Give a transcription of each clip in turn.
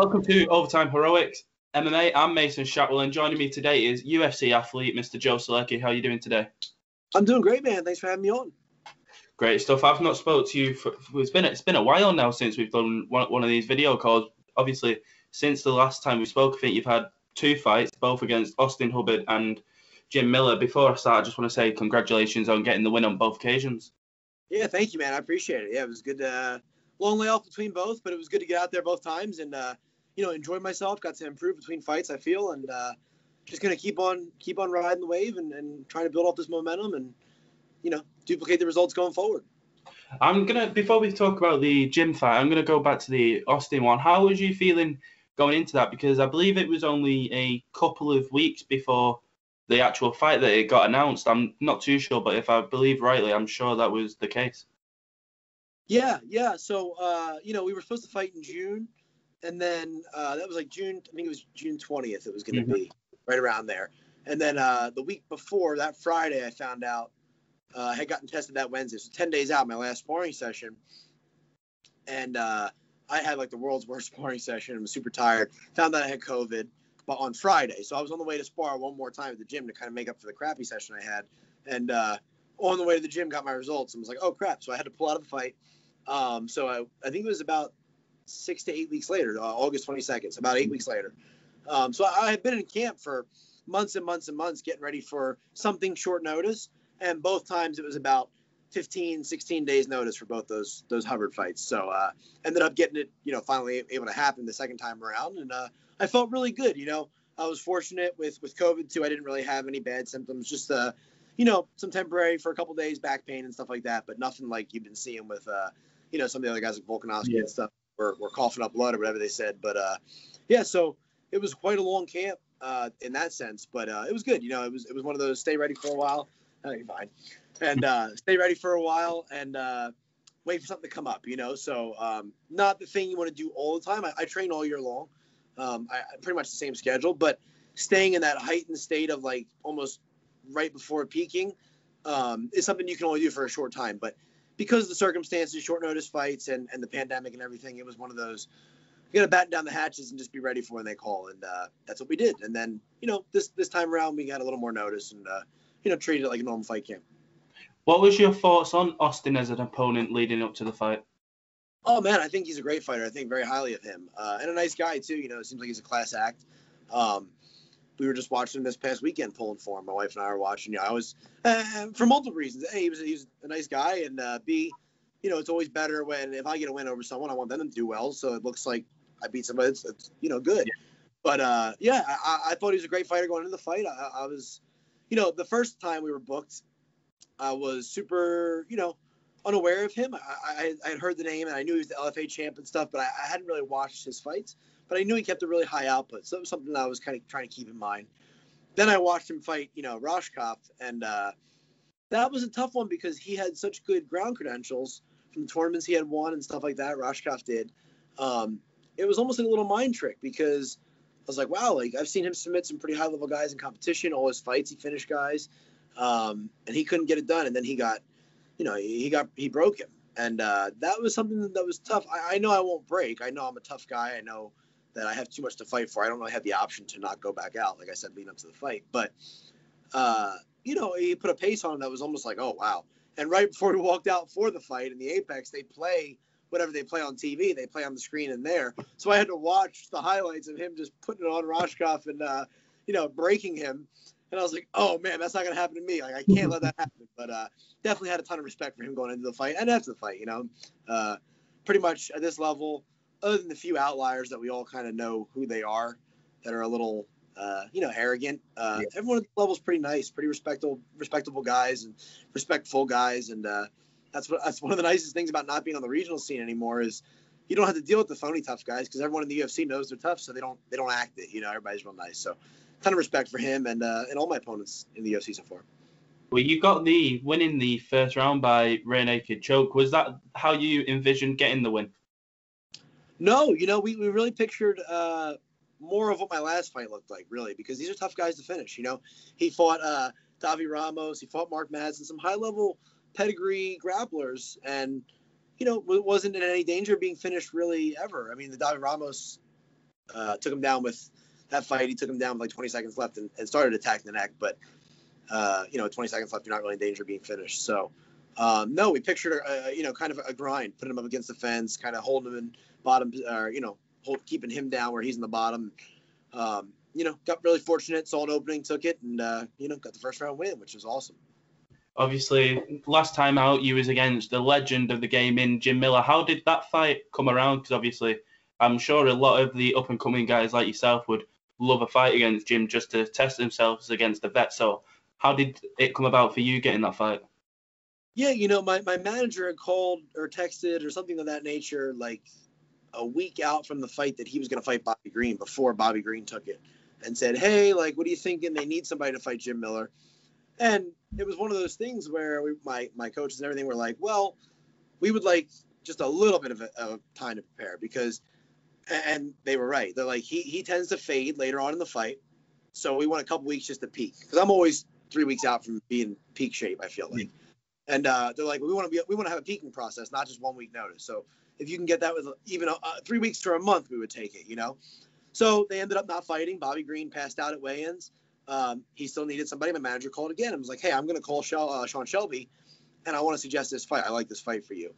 Welcome to Overtime Heroics MMA. I'm Mason Shotwell, and joining me today is UFC athlete Mr. Joe Solecki. How are you doing today? I'm doing great, man. Thanks for having me on. Great stuff. I've not spoke to you for it's been a while now since we've done one of these video calls. Obviously, since the last time we spoke, I think you've had two fights, both against Austin Hubbard and Jim Miller. Before I start, I just want to say congratulations on getting the win on both occasions. Yeah, thank you, man. I appreciate it. Yeah, it was good. Long layoff between both, but it was good to get out there both times and enjoy myself. Got to improve between fights, I feel, and just gonna keep on riding the wave and trying to build up this momentum and duplicate the results going forward. Before we talk about the Jim fight, I'm gonna go back to the Austin one. How was you feeling going into that? Because I believe it was only a couple of weeks before the actual fight that it got announced. I'm not too sure, but if I believe rightly, I'm sure that was the case. Yeah. So, we were supposed to fight in June, and then that was like June. I think it was June 20th. It was going to be right around there. And then the week before, that Friday, I found out I had gotten tested that Wednesday. So 10 days out, my last sparring session, and I had like the world's worst sparring session. I was super tired. Found out I had COVID, but on Friday. So I was on the way to spar one more time at the gym to kind of make up for the crappy session I had. And on the way to the gym, got my results and was like, oh, crap. So I had to pull out of the fight. So I think it was about 6 to 8 weeks later, August 22nd, so about 8 weeks later. So I had been in camp for months and months and months getting ready for something short notice. And both times it was about 15, 16 days notice for both those Hubbard fights. So ended up getting it, finally able to happen the second time around. And I felt really good. I was fortunate with COVID too. I didn't really have any bad symptoms, just some temporary for a couple days back pain and stuff like that, but nothing like you've been seeing with some of the other guys like Volkanovski and stuff were coughing up blood or whatever they said. But so it was quite a long camp in that sense, but it was good. It was one of those stay ready for a while. You're fine. And stay ready for a while and wait for something to come up, So not the thing you want to do all the time. I train all year long. I pretty much the same schedule, but staying in that heightened state of like almost right before peaking is something you can only do for a short time. But because of the circumstances, short notice fights and the pandemic and everything, it was one of those, you got to batten down the hatches and just be ready for when they call. And that's what we did. And then, this time around, we got a little more notice and, treated it like a normal fight camp. What was your thoughts on Austin as an opponent leading up to the fight? Oh, man, I think he's a great fighter. I think very highly of him. And a nice guy, too. It seems like he's a class act. We were just watching him this past weekend pulling for him. My wife and I were watching. I was for multiple reasons. A, he was a nice guy, and B, it's always better if I get a win over someone, I want them to do well. So it looks like I beat somebody that's good. Yeah. But I thought he was a great fighter going into the fight. I was, the first time we were booked, I was super, unaware of him. I had heard the name and I knew he was the LFA champ and stuff, but I hadn't really watched his fights. But I knew he kept a really high output, so it was something that I was kind of trying to keep in mind. Then I watched him fight, Roshkov, and that was a tough one because he had such good ground credentials from the tournaments he had won and stuff like that. Roshkov did. It was almost like a little mind trick because I was like, wow, like I've seen him submit some pretty high level guys in competition. All his fights, he finished guys, and he couldn't get it done. And then he broke him, and that was something that was tough. I know I won't break. I know I'm a tough guy. I know that I have too much to fight for. I don't really have the option to not go back out, like I said, leading up to the fight. But, he put a pace on him that was almost like, oh, wow. And right before we walked out for the fight in the Apex, they play whatever they play on TV. They play on the screen in there. So I had to watch the highlights of him just putting it on Roshkov and, breaking him. And I was like, oh, man, that's not going to happen to me. Like, I can't let that happen. But definitely had a ton of respect for him going into the fight and after the fight, pretty much at this level, other than the few outliers that we all kind of know who they are, that are a little, arrogant. Everyone at the level is pretty nice, pretty respectable guys and respectful guys. And that's one of the nicest things about not being on the regional scene anymore is you don't have to deal with the phony tough guys because everyone in the UFC knows they're tough, so they don't act it. Everybody's real nice. So, ton of respect for him and all my opponents in the UFC so far. Well, you got the win in the first round by rear naked choke. Was that how you envisioned getting the win? No, we really pictured more of what my last fight looked like, really, because these are tough guys to finish. He fought Davi Ramos, he fought Mark Madsen, some high-level pedigree grapplers, and, wasn't in any danger of being finished really ever. I mean, the Davi Ramos took him down with that fight. He took him down with like 20 seconds left and started attacking the neck. But, 20 seconds left, you're not really in danger of being finished. So, no, we pictured, kind of a grind, putting him up against the fence, kind of holding him in bottom, or, keeping him down where he's in the bottom. Got really fortunate, saw an opening, took it, and, got the first round win, which was awesome. Obviously, last time out, you was against the legend of the game in Jim Miller. How did that fight come around? Because obviously, I'm sure a lot of the up-and-coming guys like yourself would love a fight against Jim just to test themselves against a vet. So how did it come about for you getting that fight? Yeah, my manager had called or texted or something of that nature like a week out from the fight that he was going to fight Bobby Green before Bobby Green took it and said, hey, like, what are you thinking? They need somebody to fight Jim Miller. And it was one of those things where my coaches and everything were like, well, we would like just a little bit of time to prepare because, and they were right. They're like, he tends to fade later on in the fight. So we want a couple weeks just to peak. Because I'm always 3 weeks out from being peak shape, I feel like. And they're like, we want to have a peaking process, not just 1 week notice. So if you can get that with even 3 weeks to a month, we would take it, So they ended up not fighting. Bobby Green passed out at weigh-ins. He still needed somebody. My manager called again and was like, hey, I'm going to call Sean Shelby, and I want to suggest this fight. I like this fight for you.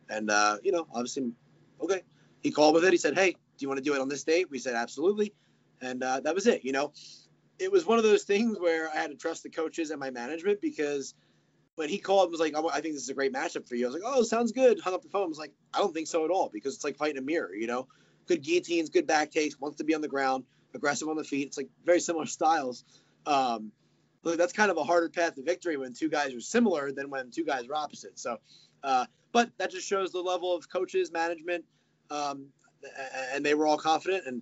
And, obviously, okay. He called with it. He said, hey, do you want to do it on this date? We said, absolutely. And that was it, It was one of those things where I had to trust the coaches and my management because when he called and was like, I think this is a great matchup for you. I was like, oh, sounds good. Hung up the phone. I was like, I don't think so at all because it's like fighting a mirror, Good guillotines, good back takes, wants to be on the ground, aggressive on the feet. It's like very similar styles. That's kind of a harder path to victory when two guys are similar than when two guys are opposite. So, but that just shows the level of coaches, management, and they were all confident. And,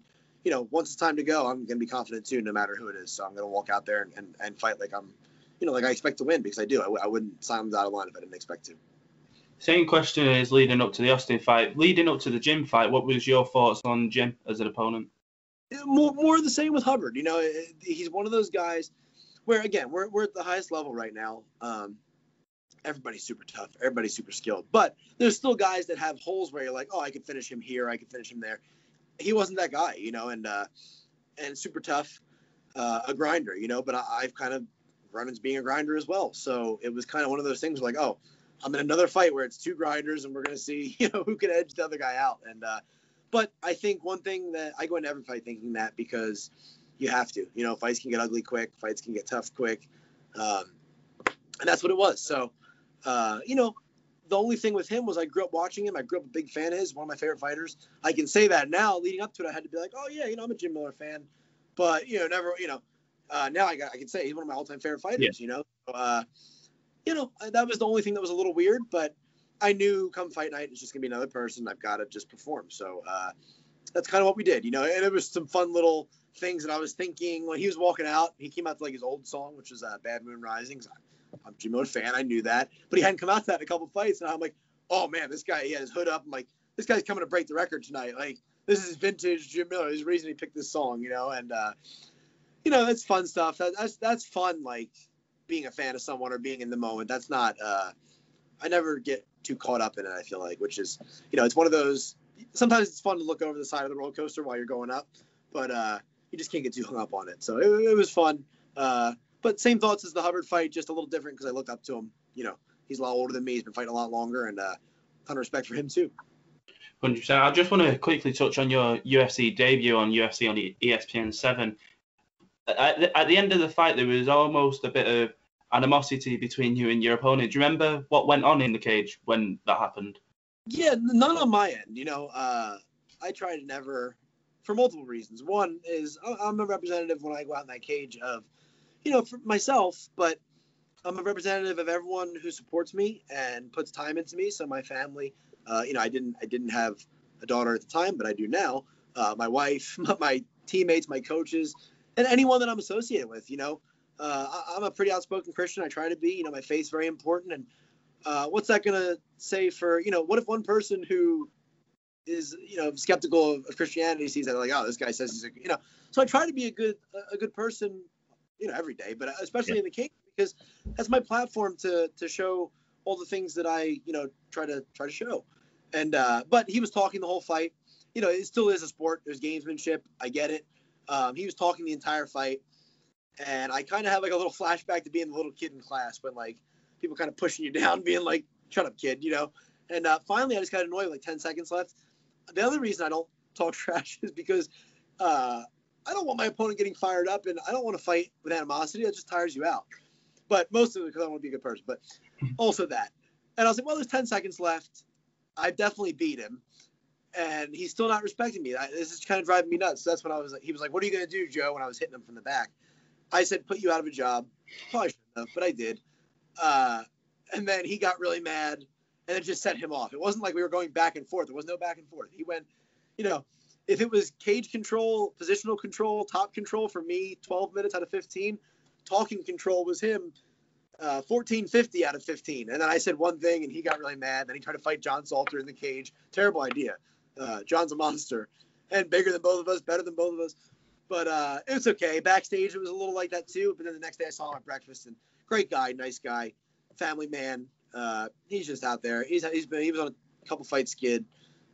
once it's time to go, I'm going to be confident too, no matter who it is. So I'm going to walk out there and fight like I'm, like I expect to win because I do. I wouldn't sign them out of line if I didn't expect to. Same question is leading up to the Austin fight. Leading up to the Jim fight, what was your thoughts on Jim as an opponent? More the same with Hubbard. He's one of those guys where, again, we're at the highest level right now. Everybody's super tough. Everybody's super skilled. But there's still guys that have holes where you're like, oh, I could finish him here. I could finish him there. He wasn't that guy, and super tough, a grinder, But I've kind of run as being a grinder as well. So it was kind of one of those things like, oh, I'm in another fight where it's two grinders and we're going to see, who can edge the other guy out. And, but I think one thing that I go into every fight thinking that because you have to, fights can get ugly quick, fights can get tough quick. And that's what it was. So, the only thing with him was I grew up watching him. I grew up a big fan of his, one of my favorite fighters. I can say that now. Leading up to it, I had to be like, oh, yeah, I'm a Jim Miller fan. But, never, now I can say he's one of my all-time favorite fighters, that was the only thing that was a little weird, but I knew come fight night, it's just going to be another person. I've got to just perform. So that's kind of what we did, and it was some fun little things that I was thinking when he was walking out. He came out to like his old song, which was Bad Moon Rising. I'm a Jim Miller fan. I knew that, but he hadn't come out to that in a couple fights. And I'm like, oh man, this guy, he had his hood up. I'm like, this guy's coming to break the record tonight. Like, this is vintage Jim Miller. There's a reason he picked this song, and that's fun stuff. That's fun. Like being a fan of someone or being in the moment. That's not, I never get too caught up in it. I feel like, which is, it's one of those, sometimes it's fun to look over the side of the roller coaster while you're going up, but you just can't get too hung up on it. So it was fun. But same thoughts as the Hubbard fight, just a little different because I looked up to him. He's a lot older than me. He's been fighting a lot longer, and ton of respect for him too. 100%. I just want to quickly touch on your UFC debut on UFC on ESPN 7. At the end of the fight, there was almost a bit of animosity between you and your opponent. Do you remember what went on in the cage when that happened? Yeah, none on my end. I try to never, for multiple reasons. One is I'm a representative when I go out in that cage of, for myself, but I'm a representative of everyone who supports me and puts time into me. So my family, I didn't have a daughter at the time, but I do now. My wife, my teammates, my coaches, and anyone that I'm associated with. I'm a pretty outspoken Christian. I try to be. My faith's very important. And what's that going to say for, what if one person who is, skeptical of Christianity sees that like, oh, this guy says he's a, so I try to be a good person, every day, but especially in the cage because that's my platform to show all the things that I, try to show. And, but he was talking the whole fight it still is a sport. There's gamesmanship. I get it. He was talking the entire fight, and I kind of have like a little flashback to being the little kid in class when like people kind of pushing you down, being like, "Shut up, kid," And finally, I just got annoyed with like 10 seconds left. The other reason I don't talk trash is because I don't want my opponent getting fired up, and I don't want to fight with animosity. That just tires you out. But most of it because I want to be a good person. But also that. And I was like, well, there's 10 seconds left. I definitely beat him. And he's still not respecting me. This is kind of driving me nuts. So that's when he was like, what are you going to do, Joe? When I was hitting him from the back. I said, put you out of a job. Probably shouldn't have, but I did. And then he got really mad, and it just set him off. It wasn't like we were going back and forth. There was no back and forth. He went, if it was cage control, positional control, top control for me, 12 minutes out of 15, talking control was him, 14-50 out of 15. And then I said one thing, and he got really mad. Then he tried to fight John Salter in the cage. Terrible idea. John's a monster and bigger than both of us, better than both of us. But it was okay. Backstage, it was a little like that too. But then the next day I saw him at breakfast, and great guy, nice guy, family man. He's just out there. He was on a couple fight skid.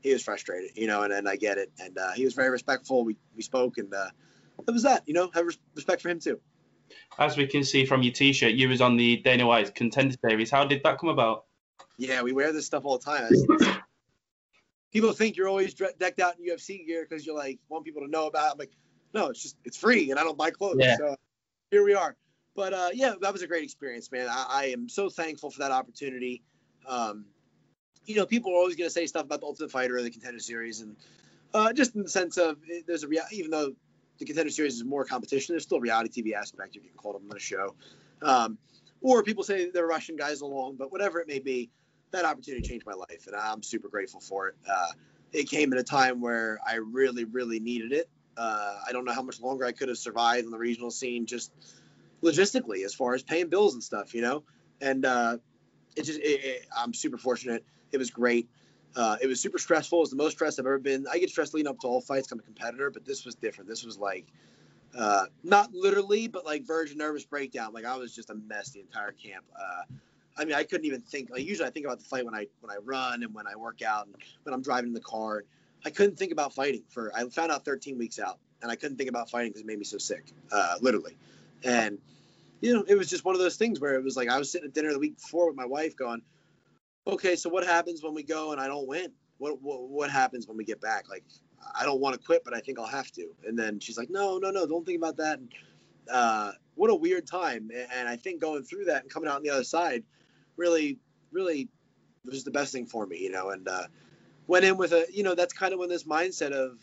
He was frustrated, and I get it. And he was very respectful. We spoke, and that was that. Have respect for him too. As we can see from your T-shirt, you was on the Dana White Contender Series. How did that come about? Yeah, we wear this stuff all the time. People think you're always decked out in UFC gear because you want people to know about it. I'm like, no, it's free, and I don't buy clothes. Yeah. So here we are. But that was a great experience, man. I am so thankful for that opportunity. People are always going to say stuff about the Ultimate Fighter or the Contender Series, and just in the sense of there's even though the Contender Series is more competition, there's still a reality TV aspect if you can call them on a show. Or people say they're Russian guys along, but whatever it may be, that opportunity changed my life, and I'm super grateful for it. It came at a time where I really, really needed it. I don't know how much longer I could have survived in the regional scene, just logistically, as far as paying bills and stuff, And I'm super fortunate. It was great. It was super stressful. It was the most stressed I've ever been. I get stressed leading up to all fights. I'm a competitor, but this was different. This was like, not literally, but like verge of nervous breakdown. Like I was just a mess the entire camp. I couldn't even think. Like usually, I think about the fight when I run and when I work out and when I'm driving in the car. I couldn't think about fighting I found out 13 weeks out, and I couldn't think about fighting because it made me so sick, literally. And it was just one of those things where it was like I was sitting at dinner the week before with my wife, going, "Okay, so what happens when we go and I don't win? What happens when we get back? Like, I don't want to quit, but I think I'll have to." And then she's like, "No, don't think about that." And, what a weird time. And I think going through that and coming out on the other side really, really was the best thing for me, and went in with that's kind of when this mindset of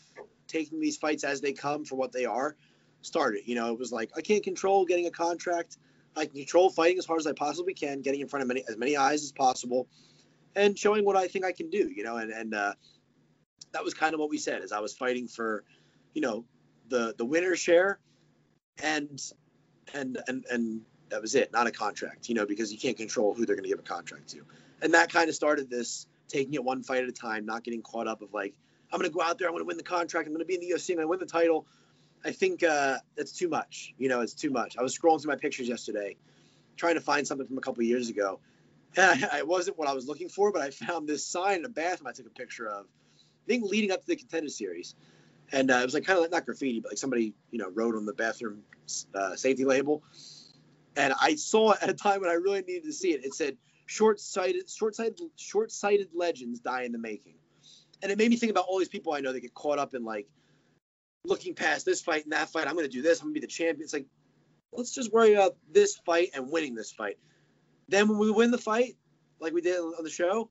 taking these fights as they come for what they are started. It was like, I can't control getting a contract. I can control fighting as hard as I possibly can, getting in front of as many eyes as possible and showing what I think I can do, and that was kind of what we said as I was fighting for, the winner's share and that was it, not a contract, because you can't control who they're going to give a contract to. And that kind of started this taking it one fight at a time, not getting caught up of like, I'm going to go out there, I'm going to win the contract, I'm going to be in the UFC, I'm going to win the title. I think that's too much. It's too much. I was scrolling through my pictures yesterday, trying to find something from a couple of years ago. And it wasn't what I was looking for, but I found this sign in a bathroom I took a picture of, I think leading up to the Contender Series. And it was like kind of like not graffiti, but like somebody, wrote on the bathroom safety label. And I saw it at a time when I really needed to see it. It said, short-sighted legends die in the making. And it made me think about all these people I know that get caught up in like looking past this fight and that fight. I'm going to do this. I'm going to be the champion. It's like, let's just worry about this fight and winning this fight. Then when we win the fight, like we did on the show,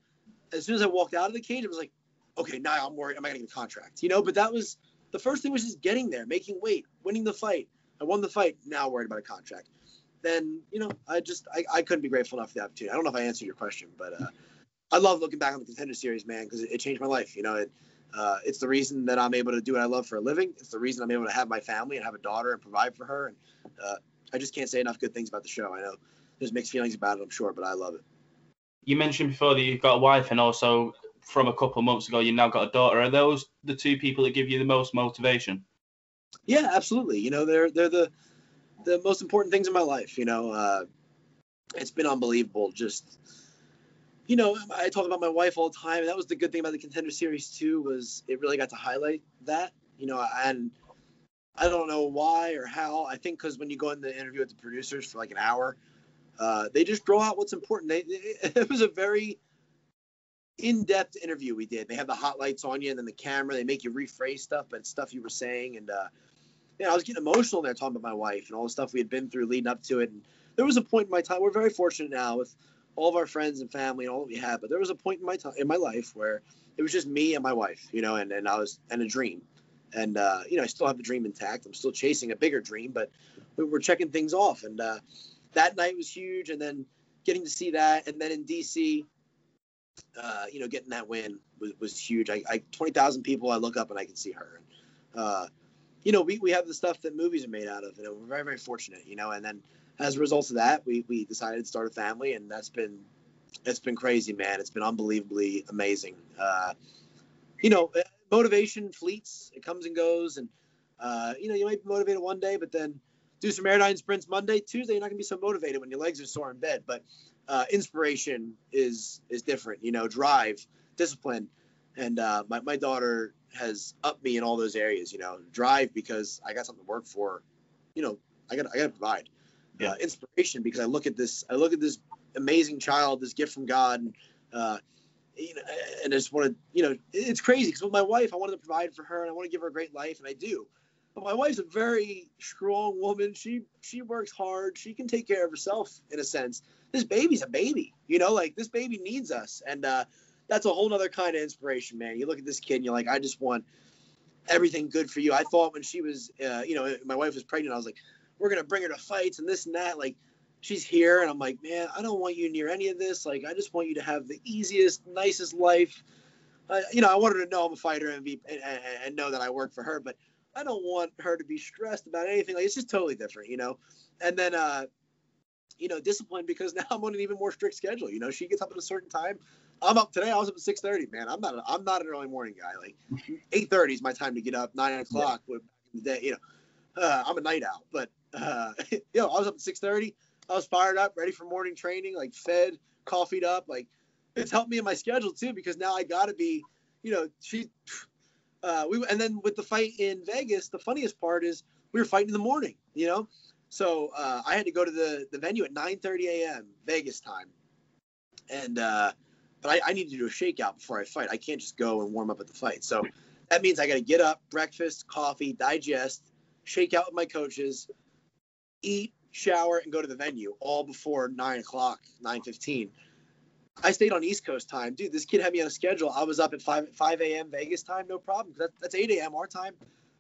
as soon as I walked out of the cage, it was like, okay, now I'm worried. Am I going to get a contract? But that was the first thing was just getting there, making weight, winning the fight. I won the fight. Now worried about a contract. Then, I couldn't be grateful enough for the opportunity. I don't know if I answered your question, but I love looking back on the Contender Series, man, because it changed my life. It's the reason that I'm able to do what I love for a living. It's the reason I'm able to have my family and have a daughter and provide for her. And I just can't say enough good things about the show. I know there's mixed feelings about it, I'm sure, but I love it. You mentioned before that you've got a wife, and also from a couple of months ago, you've now got a daughter. Are those the two people that give you the most motivation? Yeah, absolutely. They're the most important things in my life. It's been unbelievable. Just, you know, I talk about my wife all the time, and that was the good thing about the Contender Series too, was it really got to highlight that, you know, and I don't know why or how. I think because when you go in the interview with the producers for like an hour, they just draw out what's important. It was a very in-depth interview we did. They have the hot lights on you and then the camera. They make you rephrase stuff, but it's stuff you were saying. And I was getting emotional there talking about my wife and all the stuff we had been through leading up to it. And there was a point in my time. We're very fortunate now with all of our friends and family and all that we had. But there was a point in my time in my life where it was just me and my wife, you know, and I was and a dream. And you know, I still have the dream intact. I'm still chasing a bigger dream, but we're checking things off. And that night was huge. And then getting to see that, and then in DC. You know, getting that win was huge. I 20,000 people I look up and I can see her. You know, we have the stuff that movies are made out of, and we're very, very fortunate, you know, and then as a result of that, we decided to start a family, and it's been crazy, man. It's been unbelievably amazing. You know, motivation fleets, it comes and goes, and you know, you might be motivated one day, but then do some airline sprints Monday, Tuesday, you're not gonna be so motivated when your legs are sore in bed. But inspiration is different, you know, drive, discipline. And my daughter has upped me in all those areas, you know, drive because I got something to work for, you know, I got to provide. Yeah. Inspiration because I look at this amazing child, this gift from God, and you know, and I just want to, you know, it's crazy because with my wife, I wanted to provide for her and I want to give her a great life, and I do. But my wife's a very strong woman. She works hard. She can take care of herself in a sense. This baby's a baby, you know, like this baby needs us. And that's a whole nother kind of inspiration, man. You look at this kid and you're like, I just want everything good for you. I thought when she was, you know, my wife was pregnant, I was like, we're going to bring her to fights and this and that. Like, she's here. And I'm like, man, I don't want you near any of this. Like, I just want you to have the easiest, nicest life. You know, I want her to know I'm a fighter and know that I work for her. But I don't want her to be stressed about anything. Like, it's just totally different, you know? And then, you know, discipline because now I'm on an even more strict schedule. You know, she gets up at a certain time. I'm up today. I was up at 6:30, man. I'm not an early morning guy. Like 8:30 is my time to get up. 9 o'clock back in the day, you know, I'm a night owl, but, you know, I was up at 6:30. I was fired up, ready for morning training, like fed, coffeeed up. Like it's helped me in my schedule too, because now I got to be, you know, and then with the fight in Vegas, the funniest part is we were fighting in the morning, you know? So I had to go to the venue at 9:30 a.m. Vegas time. And, but I need to do a shakeout before I fight. I can't just go and warm up at the fight. So that means I got to get up, breakfast, coffee, digest, shake out with my coaches, eat, shower, and go to the venue all before 9 o'clock, 9:15. I stayed on East Coast time. Dude, this kid had me on a schedule. I was up at 5 a.m. Vegas time, no problem. That's 8 a.m. our time.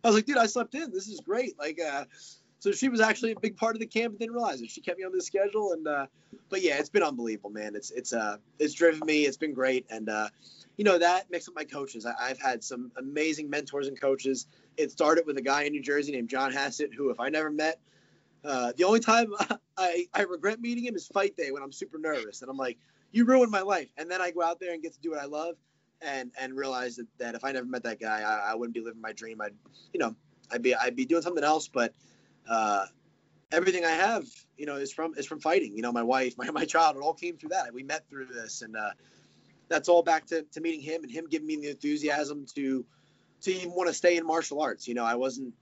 I was like, dude, I slept in. This is great. Like, so she was actually a big part of the camp and didn't realize it. She kept me on this schedule. And, but yeah, it's been unbelievable, man. It's driven me. It's been great. And, you know, that mixed with my coaches. I've had some amazing mentors and coaches. It started with a guy in New Jersey named John Hassett, who if I never met, the only time I regret meeting him is fight day when I'm super nervous. And I'm like, you ruined my life. And then I go out there and get to do what I love and realize that if I never met that guy, I wouldn't be living my dream. I'd be doing something else. But everything I have, you know, is from fighting. You know, my wife, my child, it all came through that. We met through this. And that's all back to meeting him and him giving me the enthusiasm to even want to stay in martial arts. You know, I wasn't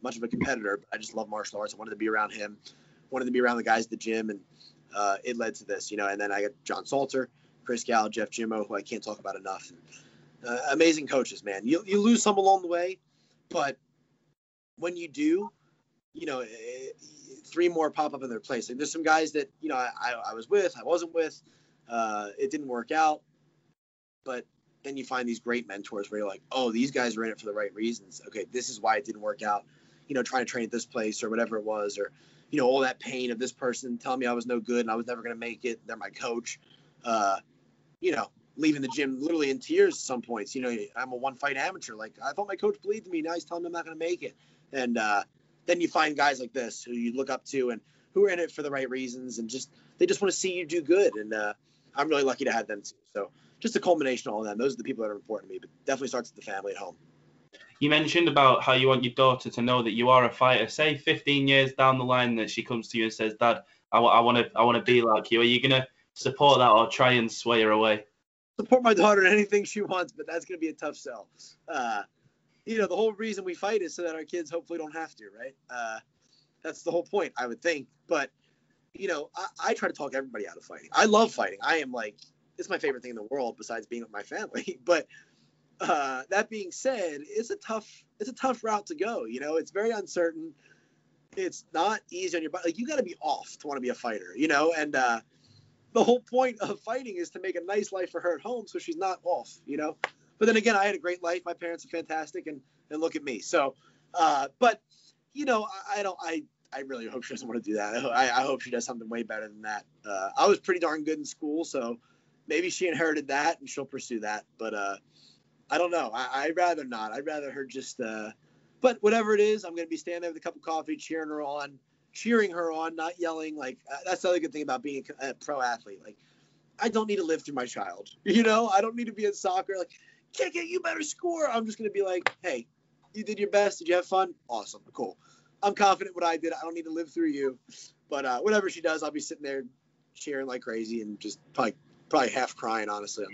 much of a competitor, but I just love martial arts. I wanted to be around him, wanted to be around the guys at the gym, and it led to this, you know. And then I got John Salter, Chris Gal, Jeff Jimmo, who I can't talk about enough. And, amazing coaches, man. You lose some along the way, but when you do, you know, 3 more pop up in their place. Like, there's some guys that, you know, I was with, I wasn't with, it didn't work out, but then you find these great mentors where you're like, oh, these guys are in it for the right reasons. Okay, this is why it didn't work out, you know, trying to train at this place or whatever it was, or, you know, all that pain of this person telling me I was no good and I was never going to make it. They're my coach, you know, leaving the gym literally in tears at some points. You know, I'm a one-fight amateur. Like, I thought my coach believed in me. Now he's telling me I'm not going to make it. And then you find guys like this who you look up to and who are in it for the right reasons and they just want to see you do good. And I'm really lucky to have them too. So just a culmination of all of them. Those are the people that are important to me, but definitely starts with the family at home. You mentioned about how you want your daughter to know that you are a fighter. Say 15 years down the line that she comes to you and says, Dad, I want to be like you. Are you going to support that or try and sway her away? Support my daughter in anything she wants, but that's going to be a tough sell. The whole reason we fight is so that our kids hopefully don't have to, right? That's the whole point, I would think. But, I try to talk everybody out of fighting. I love fighting. I am it's my favorite thing in the world besides being with my family. But that being said, it's a tough route to go. It's very uncertain. It's not easy on your body. You got to be off to want to be a fighter, and the whole point of fighting is to make a nice life for her at home so she's not off, But then again, I had a great life. My parents are fantastic, and look at me. So, but, I really hope she doesn't want to do that. I hope she does something way better than that. I was pretty darn good in school, so maybe she inherited that and she'll pursue that. But I don't know. I'd rather not. I'd rather her just but whatever it is, I'm going to be standing there with a cup of coffee, cheering her on, not yelling. That's the other good thing about being a pro athlete. I don't need to live through my child. I don't need to be in soccer. Kick it, you better score. I'm just going to be like, hey, you did your best. Did you have fun? Awesome. Cool. I'm confident what I did. I don't need to live through you. But whatever she does, I'll be sitting there cheering like crazy and just probably half crying, honestly.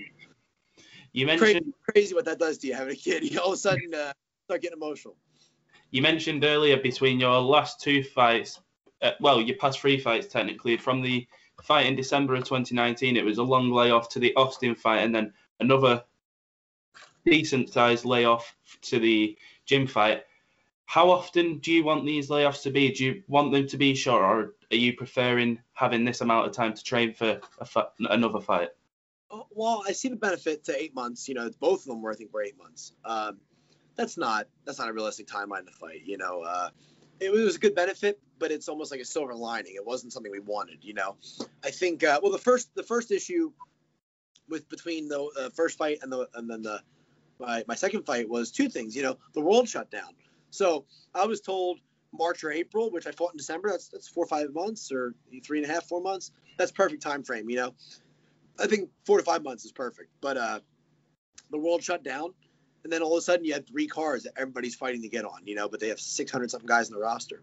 You mentioned crazy what that does to you having a kid. You all of a sudden start getting emotional. You mentioned earlier between your last two fights, your past three fights technically, from the fight in December of 2019, it was a long layoff to the Austin fight and then another decent-sized layoff to the gym fight. How often do you want these layoffs to be? Do you want them to be short, or are you preferring having this amount of time to train for another fight? Well, I see the benefit to 8 months. Both of them were, I think, 8 months. That's not a realistic timeline to fight. It was a good benefit, but it's almost like a silver lining. It wasn't something we wanted. I think the first issue between the first fight and then my second fight was two things. The world shut down, so I was told March or April, which I fought in December. That's 4 or 5 months, or 3.5, 4 months. That's perfect time frame. I think 4 to 5 months is perfect, but the world shut down. And then all of a sudden you had 3 cars that everybody's fighting to get on, but they have 600 something guys in the roster.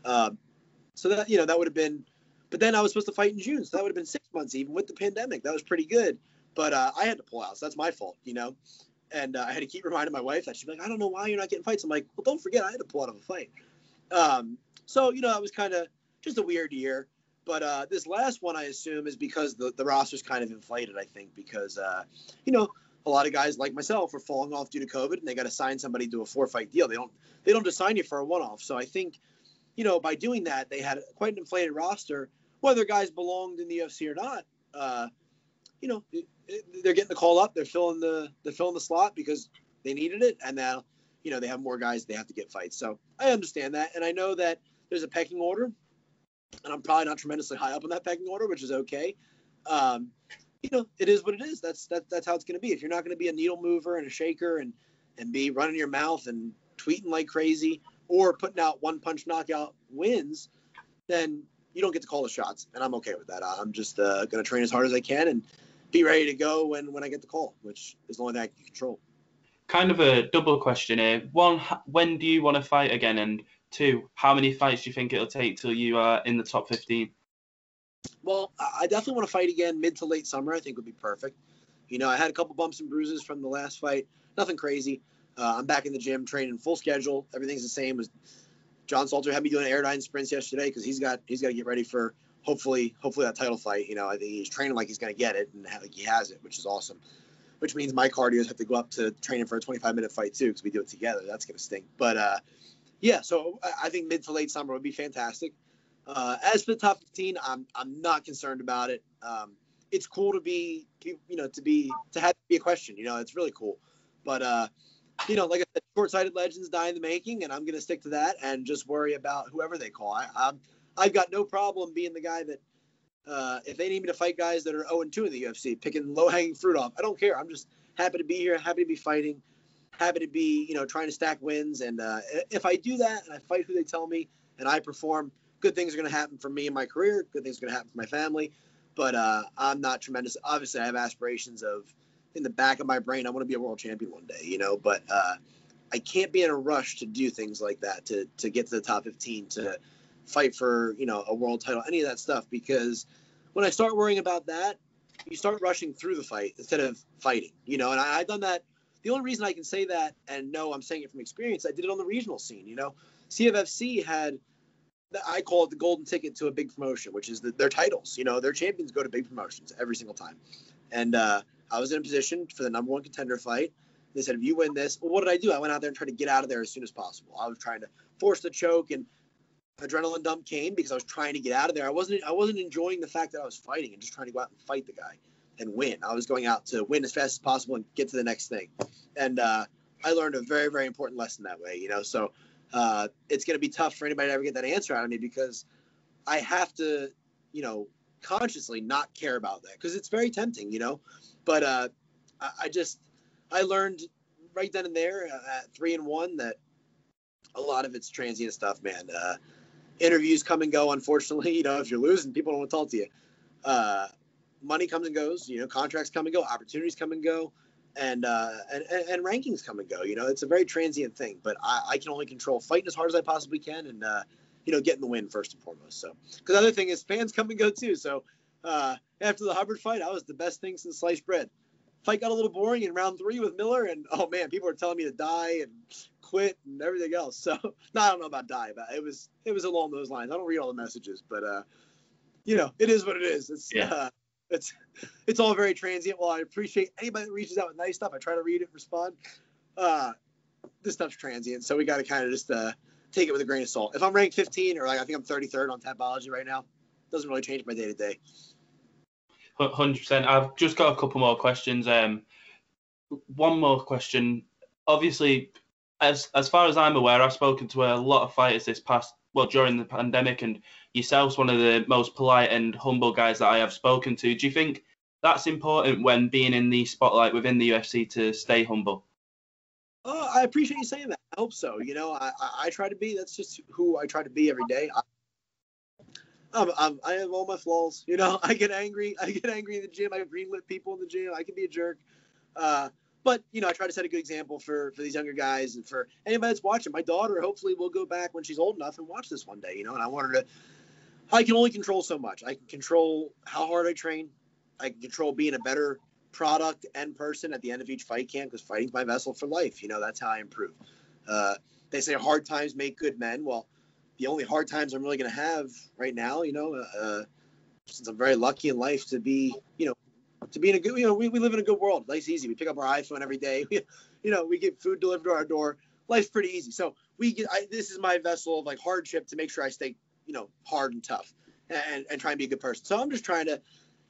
So that, that would have been, but then I was supposed to fight in June. So that would have been 6 months, even with the pandemic. That was pretty good. But I had to pull out. So that's my fault, and I had to keep reminding my wife that she'd be like, I don't know why you're not getting fights. I'm like, well, don't forget, I had to pull out of a fight. So, it was kind of just a weird year. But this last one, I assume, is because the roster's kind of inflated, I think, because, a lot of guys like myself are falling off due to COVID, and they got to sign somebody to a 4-fight deal. They don't just sign you for a one-off. So I think, by doing that, they had quite an inflated roster. Whether guys belonged in the UFC or not, they're getting the call up. They're filling the slot because they needed it, and now, they have more guys. They have to get fights. So I understand that, and I know that there's a pecking order, and I'm probably not tremendously high up on that pecking order, which is okay. It is what it is. That's how it's going to be. If you're not going to be a needle mover and a shaker and be running your mouth and tweeting like crazy or putting out one-punch knockout wins, then you don't get to call the shots, and I'm okay with that. I'm just going to train as hard as I can and be ready to go when I get the call, which is the only thing I can control. Kind of a double question here. 1, when do you want to fight again? And 2, how many fights do you think it'll take till you are in the top 15? Well, I definitely want to fight again mid to late summer. I think would be perfect. I had a couple bumps and bruises from the last fight. Nothing crazy. I'm back in the gym, training full schedule. Everything's the same. John Salter had me doing airdyne sprints yesterday because he's got to get ready for hopefully that title fight. I think he's training like he's going to get it, and like he has it, which is awesome. Which means my cardios have to go up to training for a 25-minute fight too because we do it together. That's going to stink. But yeah, so I think mid to late summer would be fantastic. As for the top 15, I'm not concerned about it. It's cool to be a question. It's really cool. But like I said, short-sighted legends die in the making, and I'm going to stick to that and just worry about whoever they call. I've got no problem being the guy that if they need me to fight guys that are 0-2 in the UFC, picking low-hanging fruit off, I don't care. I'm just happy to be here, happy to be fighting, happy to be trying to stack wins. And if I do that and I fight who they tell me and I perform, good things are going to happen for me in my career. Good things are going to happen for my family. But I'm not tremendous. Obviously, I have aspirations of, in the back of my brain, I want to be a world champion one day, But I can't be in a rush to do things like that, to get to the top 15, to fight for, a world title, any of that stuff. Because when I start worrying about that, you start rushing through the fight instead of fighting, you know. And I've done that. The only reason I can say that, and no, I'm saying it from experience, I did it on the regional scene, you know. CFFC had, I call it the golden ticket to a big promotion, which is their titles. You know, their champions go to big promotions every single time. And I was in a position for the #1 contender fight. They said, if you win this, well, what did I do? I went out there and tried to get out of there as soon as possible. I was trying to force the choke, and adrenaline dump came because I was trying to get out of there. I wasn't enjoying the fact that I was fighting and just trying to go out and fight the guy and win. I was going out to win as fast as possible and get to the next thing. And I learned a very, very important lesson that way, you know. So it's going to be tough for anybody to ever get that answer out of me, because I have to, you know, consciously not care about that, because it's very tempting, you know. But I learned right then and there at 3-1 that a lot of it's transient stuff, man. Interviews come and go, unfortunately. You know, if you're losing, people don't want to talk to you. Money comes and goes. You know, contracts come and go, opportunities come and go, and rankings come and go. You know, it's a very transient thing. But I can only control fighting as hard as I possibly can, and you know, getting the win first and foremost. So, because the other thing is fans come and go too. So after the Hubbard fight, I was the best thing since sliced bread. Fight got a little boring in round 3 with Miller, and oh man, people were telling me to die and quit and everything else. So, no, I don't know about die, but it was along those lines. I don't read all the messages, but you know, it is what it is. It's all very transient. While I appreciate anybody that reaches out with nice stuff, I try to read it and respond. This stuff's transient, so we got to kind of just take it with a grain of salt. If I'm ranked 15, or like I think I'm 33rd on Tapology right now, doesn't really change my day to day. 100%. I've just got a couple more questions. One more question. Obviously, as far as I'm aware, I've spoken to a lot of fighters during the pandemic, and yourself's one of the most polite and humble guys that I have spoken to. Do you think that's important when being in the spotlight within the UFC to stay humble? I appreciate you saying that. I hope so. You know, I try to be. That's just who I try to be every day. I have all my flaws, you know. I get angry in the gym. I have greenlit people in the gym. I can be a jerk. But, you know, I try to set a good example for these younger guys and for anybody that's watching. My daughter hopefully will go back when she's old enough and watch this one day, you know, and I want her to. I can only control so much. I can control how hard I train. I can control being a better product and person at the end of each fight camp, because fighting's my vessel for life. You know, that's how I improve. They say hard times make good men. Well, the only hard times I'm really going to have right now, you know, since I'm very lucky in life to be, you know, to be in a good, you know, we live in a good world. Life's easy. We pick up our iPhone every day. You know, we get food delivered to our door. Life's pretty easy. So this is my vessel of like hardship to make sure I stay, you know, hard and tough and try and be a good person. So I'm just trying to,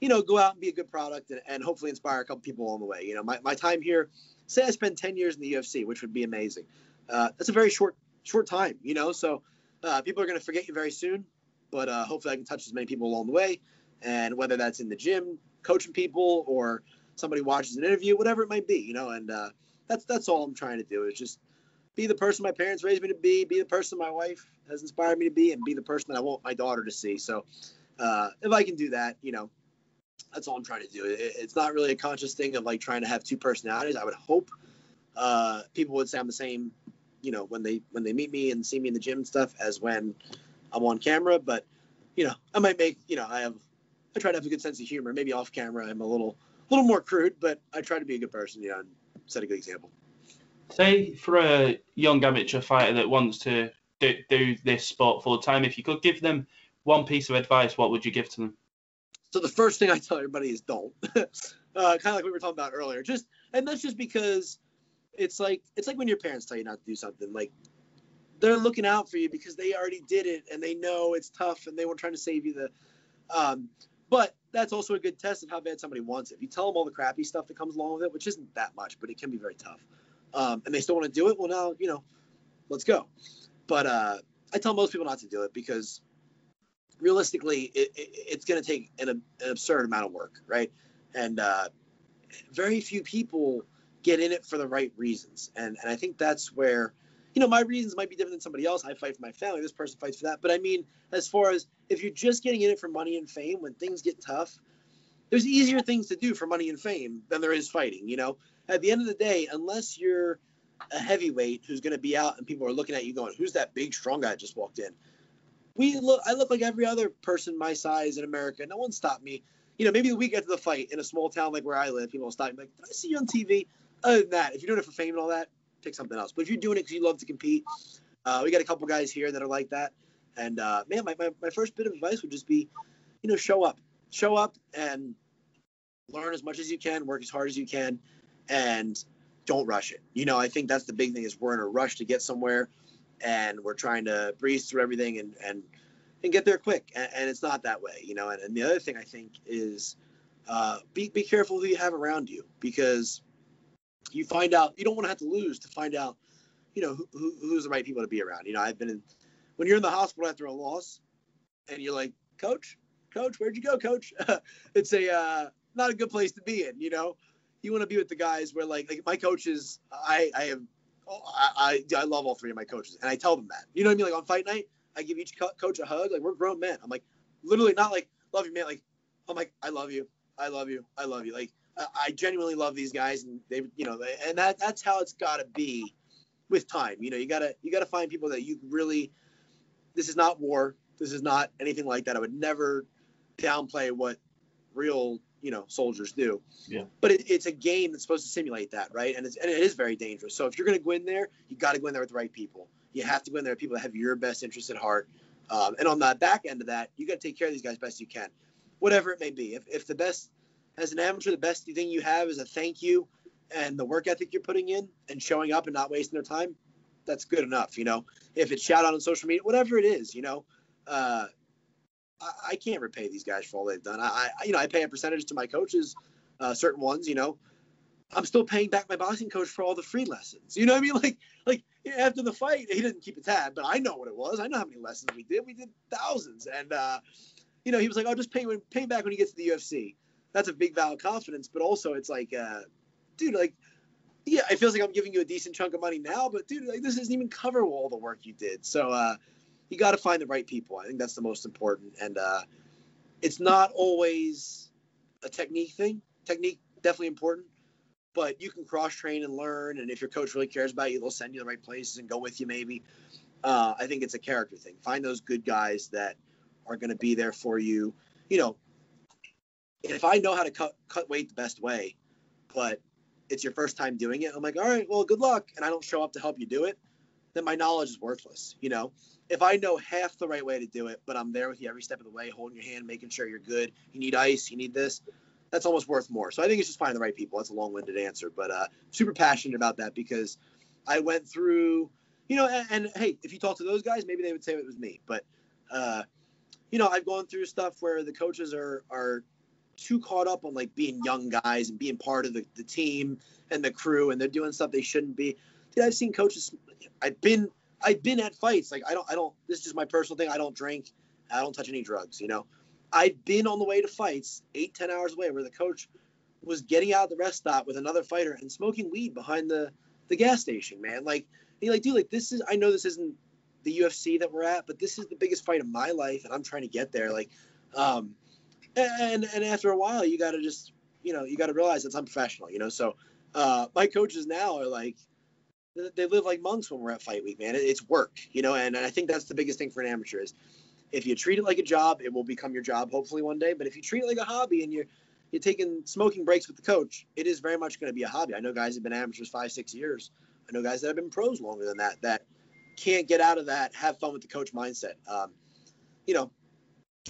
you know, go out and be a good product and hopefully inspire a couple people along the way. You know, my time here, say I spend 10 years in the UFC, which would be amazing. That's a very short time, you know, so people are going to forget you very soon, but hopefully I can touch as many people along the way. And whether that's in the gym, coaching people, or somebody watches an interview, whatever it might be, you know, and that's all I'm trying to do, is just be the person my parents raised me to be the person my wife has inspired me to be, and be the person that I want my daughter to see. So if I can do that, you know, that's all I'm trying to do. It's not really a conscious thing of like trying to have two personalities. I would hope people would say I'm the same, you know, when they meet me and see me in the gym and stuff as when I'm on camera. But, you know, I might make, you know, I try to have a good sense of humor. Maybe off camera I'm a little more crude, but I try to be a good person, you know, and set a good example. Say for a young amateur fighter that wants to do this sport full time, if you could give them one piece of advice, what would you give to them? So the first thing I tell everybody is don't. Kind of like we were talking about earlier. And that's just because it's like when your parents tell you not to do something. Like, they're looking out for you because they already did it and they know it's tough and they were trying to save you. But that's also a good test of how bad somebody wants it. If you tell them all the crappy stuff that comes along with it, which isn't that much, but it can be very tough, and they still want to do it, well, now, you know, let's go. But I tell most people not to do it because realistically, it's going to take an absurd amount of work, right? And very few people get in it for the right reasons. And I think that's where, you know, my reasons might be different than somebody else. I fight for my family. This person fights for that. But I mean, as far as if you're just getting in it for money and fame, when things get tough, there's easier things to do for money and fame than there is fighting, you know? At the end of the day, unless you're a heavyweight who's going to be out and people are looking at you going, who's that big, strong guy that just walked in? I look like every other person my size in America. No one stopped me. You know, maybe the week after the fight in a small town like where I live, people will stop me like, did I see you on TV? Other than that, if you're doing it for fame and all that, pick something else. But if you're doing it because you love to compete, we got a couple guys here that are like that. And man, my first bit of advice would just be, you know, show up and learn as much as you can, work as hard as you can, and don't rush it. You know, I think that's the big thing is we're in a rush to get somewhere, and we're trying to breeze through everything and get there quick. And it's not that way, you know. And the other thing I think is be careful who you have around you, because you find out you don't want to have to lose to find out, you know, who's the right people to be around. You know, when you're in the hospital after a loss, and you're like, Coach, where'd you go, Coach? It's a not a good place to be in. You know, you want to be with the guys where like my coaches. I love all three of my coaches, and I tell them that. You know what I mean? Like on fight night, I give each coach a hug. Like we're grown men. I'm like, literally not like love you, man. Like I'm like I love you. Like I genuinely love these guys, and they, you know, and that's how it's got to be with time. You know, you gotta find people that you really. This is not war. This is not anything like that. I would never downplay what real, you know, soldiers do. Yeah. But it's a game that's supposed to simulate that, right? And it is very dangerous. So if you're going to go in there, you got to go in there with the right people. You have to go in there with people that have your best interest at heart. And on the back end of that, you got to take care of these guys best you can, whatever it may be. If the best, as an amateur, the best thing you have is a thank you and the work ethic you're putting in and showing up and not wasting their time, that's good enough, you know. If it's shout out on social media, whatever it is, you know, I can't repay these guys for all they've done. I pay a percentage to my coaches, certain ones, you know. I'm still paying back my boxing coach for all the free lessons. You know what I mean? Like after the fight, he didn't keep a tab, but I know what it was. I know how many lessons we did. We did thousands, and you know, he was like, "Oh, just pay back when you get to the UFC." That's a big vow of confidence, but also it's like, dude, like. Yeah, it feels like I'm giving you a decent chunk of money now, but dude, like this doesn't even cover all the work you did. So you got to find the right people. I think that's the most important. And it's not always a technique thing. Technique definitely important, but you can cross train and learn. And if your coach really cares about you, they'll send you the right places and go with you. Maybe. I think it's a character thing. Find those good guys that are going to be there for you. You know, if I know how to cut weight the best way, but it's your first time doing it, I'm like, all right, well, good luck, and I don't show up to help you do it, then my knowledge is worthless. You know, if I know half the right way to do it, but I'm there with you every step of the way, holding your hand, making sure you're good, you need ice, you need this, that's almost worth more. So I think it's just finding the right people. That's a long-winded answer, but super passionate about that because I went through, you know, and hey, if you talk to those guys, maybe they would say it was me, but you know, I've gone through stuff where the coaches are too caught up on like being young guys and being part of the team and the crew, and they're doing stuff they shouldn't be. Dude, I've seen coaches. I've been at fights. Like I don't. This is just my personal thing. I don't drink. I don't touch any drugs. You know, I've been on the way to fights 8-10 hours away where the coach was getting out of the rest stop with another fighter and smoking weed behind the gas station. Man, like you're like, dude, like this is. I know this isn't the UFC that we're at, but this is the biggest fight of my life, and I'm trying to get there. Like, and after a while, you got to just, you know, you got to realize it's unprofessional, you know. So my coaches now are like, they live like monks when we're at fight week, man. It's work, you know, and I think that's the biggest thing for an amateur is if you treat it like a job, it will become your job hopefully one day. But if you treat it like a hobby and you're taking smoking breaks with the coach, it is very much going to be a hobby. I know guys have been amateurs 5-6 years. I know guys that have been pros longer than that can't get out of that have fun with the coach mindset. You know,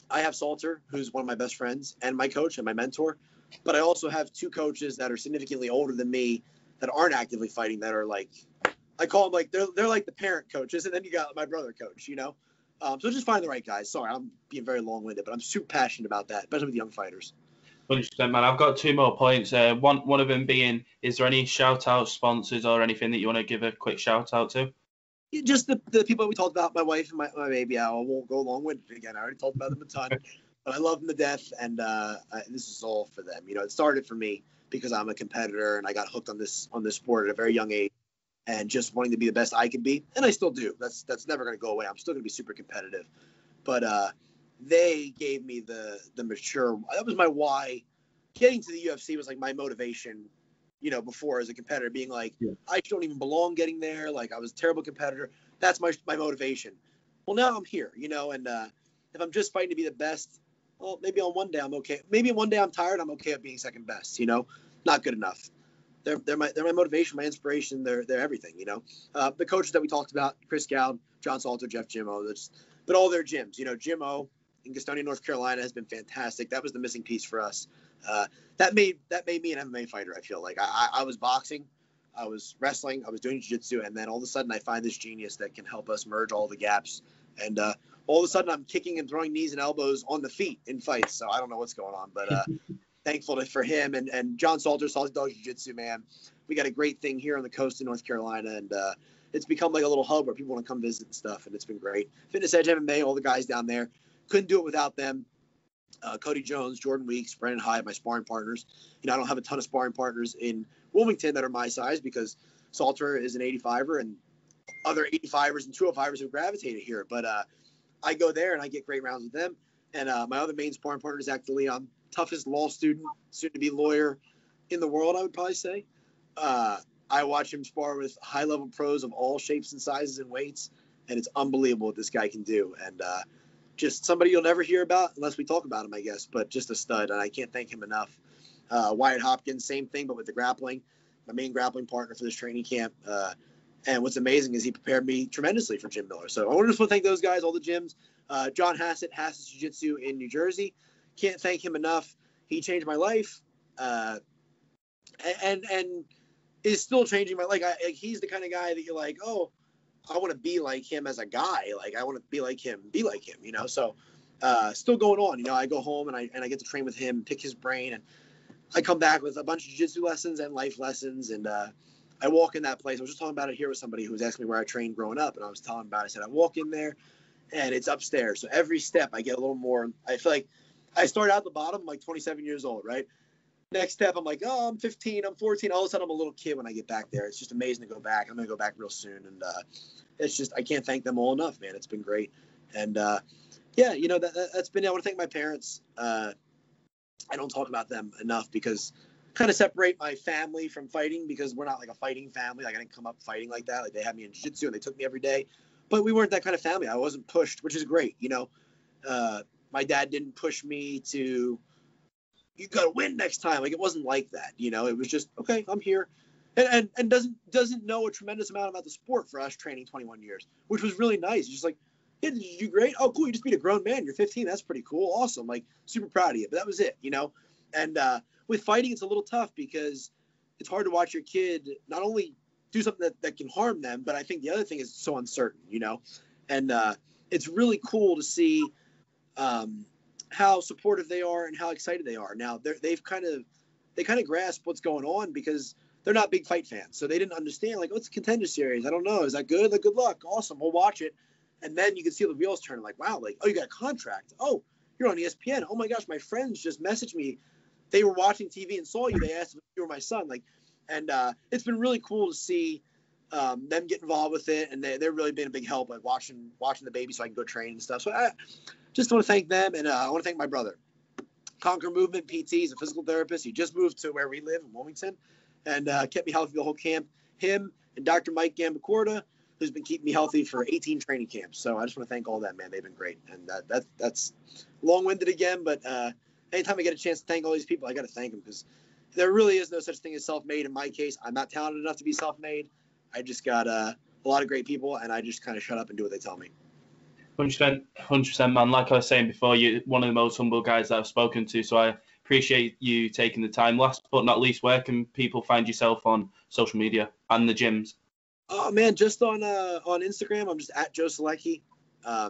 I have Salter, who's one of my best friends, and my coach and my mentor. But I also have two coaches that are significantly older than me that aren't actively fighting, that are like, I call them like, they're like the parent coaches. And then you got my brother coach, you know? So just find the right guys. Sorry, I'm being very long-winded, but I'm super passionate about that, especially with young fighters. 100%, man. I've got two more points. One of them being, is there any shout-out sponsors or anything that you want to give a quick shout-out to? Just the people we talked about, my wife and my baby. I won't go long-winded again. I already talked about them a ton. But I love them to death, and this is all for them. You know, it started for me because I'm a competitor, and I got hooked on this sport at a very young age, and just wanting to be the best I could be, and I still do. That's never going to go away. I'm still going to be super competitive. But they gave me the mature. That was my why. Getting to the UFC was like my motivation. You know, before as a competitor, being like, I don't even belong getting there. Like I was a terrible competitor. That's my motivation. well, now I'm here, and if I'm just fighting to be the best, well, maybe on one day I'm okay. Maybe one day I'm tired. I'm okay at being second best. Not good enough. They're my motivation, my inspiration. They're everything. The coaches that we talked about, Chris Goud, John Salter, Jeff Jimmo, but all their gyms. Jimmo in Gastonia, North Carolina has been fantastic. That was the missing piece for us. That made me an MMA fighter. I feel like I was boxing, I was wrestling, I was doing jiu-jitsu, and then all of a sudden I find this genius that can help us merge all the gaps. And all of a sudden I'm kicking and throwing knees and elbows on the feet in fights. So I don't know what's going on, but thankful for him and John Salter, Salty Dog Jiu-Jitsu, man. We got a great thing here on the coast in North Carolina, and it's become like a little hub where people want to come visit and stuff, and it's been great. Fitness Edge MMA, all the guys down there, couldn't do it without them. Cody Jones, Jordan Weeks, Brandon Hyatt, my sparring partners. I don't have a ton of sparring partners in Wilmington that are my size because Salter is an 85er and other 85ers and 205ers have gravitated here. But I go there and I get great rounds with them. And my other main sparring partner is Zach DeLeon, toughest law student, soon-to-be lawyer in the world, I would probably say. I watch him spar with high-level pros of all shapes and sizes and weights, and it's unbelievable what this guy can do. And just somebody you'll never hear about unless we talk about him, I guess, but just a stud, and I can't thank him enough. Wyatt Hopkins, same thing, but with the grappling, my main grappling partner for this training camp. And what's amazing is he prepared me tremendously for Jim Miller. So I just want to thank those guys, all the gyms. John Hassett, Hassett's Jiu-Jitsu in New Jersey. Can't thank him enough. He changed my life, and is still changing my life. He's the kind of guy that you're like, oh, I want to be like him as a guy. Like I want to be like him. So still going on. I go home and I get to train with him, pick his brain, and I come back with a bunch of jiu-jitsu lessons and life lessons. And I walk in that place. I was just talking about it here with somebody who was asking me where I trained growing up, and I was telling him about it. I said I walk in there, and it's upstairs. So every step I get a little more. I feel like I started out at the bottom, I'm like 27 years old, right? Next step, I'm like, oh, I'm 15, I'm 14. All of a sudden, I'm a little kid when I get back there. It's just amazing to go back. I'm going to go back real soon. And it's just, I can't thank them all enough, man. It's been great. And yeah, that's been, I want to thank my parents. I don't talk about them enough because kind of separate my family from fighting because we're not like a fighting family. Like I didn't come up fighting like that. Like they had me in jiu-jitsu and they took me every day. But we weren't that kind of family. I wasn't pushed, which is great. My dad didn't push me to, you got to win next time. Like it wasn't like that. It was just, okay, I'm here. And doesn't know a tremendous amount about the sport for us training 21 years, which was really nice. Just like, yeah, did you do great? Oh, cool. You just beat a grown man. You're 15. That's pretty cool. Awesome. Like super proud of you. But that was it, And with fighting, it's a little tough because it's hard to watch your kid not only do something that can harm them, but I think the other thing is it's so uncertain, And it's really cool to see how supportive they are and how excited they are. Now they kind of grasp what's going on because they're not big fight fans. So they didn't understand like, what's a Contender Series? I don't know. Is that good? Like, good luck. Awesome. We'll watch it. And then you can see the wheels turning like, wow, like, oh, you got a contract. Oh, you're on ESPN. Oh my gosh. My friends just messaged me. They were watching TV and saw you. They asked if you were my son. And it's been really cool to see them get involved with it. And they're really been a big help, like watching the baby so I can go train and stuff. So I just want to thank them. And I want to thank my brother. Conquer Movement PT. He's a physical therapist. He just moved to where we live in Wilmington and kept me healthy the whole camp. Him and Dr. Mike Gambacorda, who's been keeping me healthy for 18 training camps. So I just want to thank all that, man. They've been great. And that's long-winded again, but anytime I get a chance to thank all these people, I got to thank them because there really is no such thing as self-made in my case. I'm not talented enough to be self-made. I just got a lot of great people, and I just kind of shut up and do what they tell me. 100%, man. Like I was saying before, you're one of the most humble guys that I've spoken to, so I appreciate you taking the time. Last but not least, where can people find yourself on social media and the gyms? Oh, man, just on Instagram, I'm just at Joe Selecki. I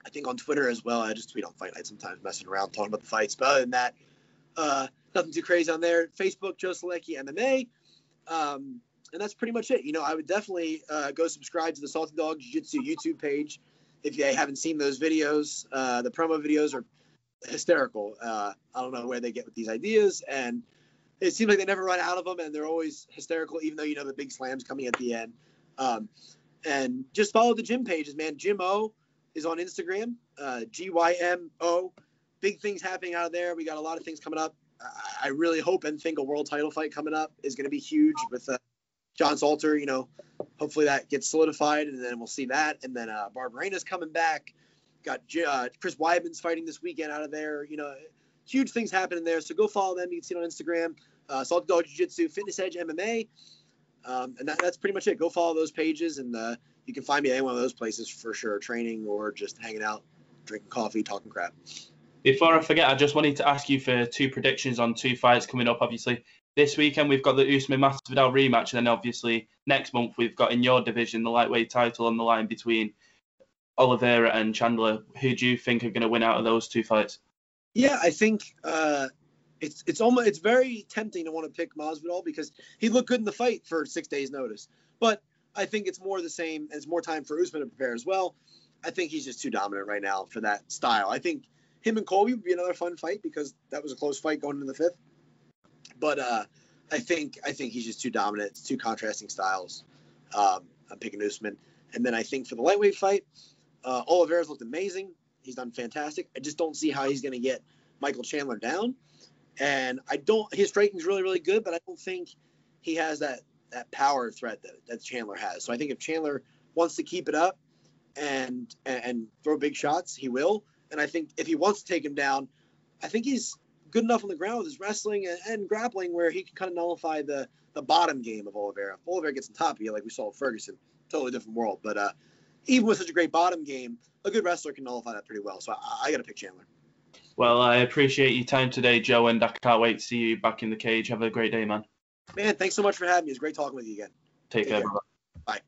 think on Twitter as well. I just tweet on Fight Night sometimes, messing around, talking about the fights. But other than that, nothing too crazy on there. Facebook, Joe Selecki MMA. And that's pretty much it. I would definitely go subscribe to the Salty Dog Jiu-Jitsu YouTube page if you haven't seen those videos. The promo videos are hysterical. I don't know where they get with these ideas. And it seems like they never run out of them, and they're always hysterical, even though the big slam's coming at the end. And just follow the gym pages, man. Jimmo is on Instagram, GYMO. Big things happening out of there. We got a lot of things coming up. I really hope and think a world title fight coming up is going to be huge with John Salter, hopefully that gets solidified, and then we'll see that. And then Barberena's coming back. Got Chris Weidman's fighting this weekend out of there. Huge things happening there. So go follow them. You can see it on Instagram. Salty Dog Jiu-Jitsu, Fitness Edge MMA. And that's pretty much it. Go follow those pages, and you can find me at any one of those places for sure, training or just hanging out, drinking coffee, talking crap. Before I forget, I just wanted to ask you for 2 predictions on 2 fights coming up. Obviously, this weekend we've got the Usman Masvidal rematch, and then obviously next month we've got in your division the lightweight title on the line between Oliveira and Chandler. Who do you think are going to win out of those 2 fights? Yeah, I think it's very tempting to want to pick Masvidal because he looked good in the fight for 6 days' notice. But I think it's more the same. It's more time for Usman to prepare as well. I think he's just too dominant right now for that style. I think him and Colby would be another fun fight because that was a close fight going into the 5th. But I think he's just too dominant. It's 2 contrasting styles. I'm picking Usman. And then I think for the lightweight fight, Oliveira's looked amazing. He's done fantastic. I just don't see how he's going to get Michael Chandler down. And his striking's really, really good, but I don't think he has that power threat that Chandler has. So I think if Chandler wants to keep it up and throw big shots, he will. And I think if he wants to take him down, I think he's good enough on the ground with his wrestling and grappling where he can kind of nullify the bottom game of Oliveira. If Oliveira gets on top of you, like we saw with Ferguson, totally different world. But even with such a great bottom game, a good wrestler can nullify that pretty well. So I got to pick Chandler. Well, I appreciate your time today, Joe, and I can't wait to see you back in the cage. Have a great day, man. Man, thanks so much for having me. It was great talking with you again. Take care. Bye. Bye.